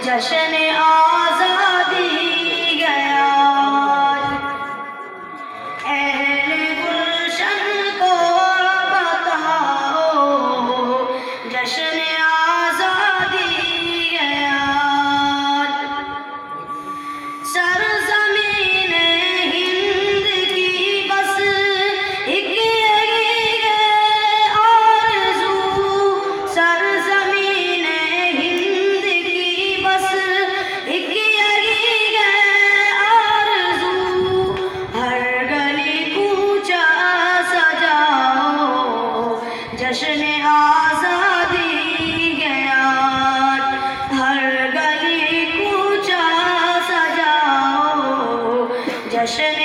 जश्न आज़ादी गया। अहले गुलशन को बताओ जश्न आज़ादी गया। सरज़मीन हिंद की बस एक यही है आरज़ू। सरज़मीन हिंद की बस एक यही है आरज़ू। हर गली कूचा सजाओ जश्न आज़ादी गया। हर गली कूचा सजाओ जश्न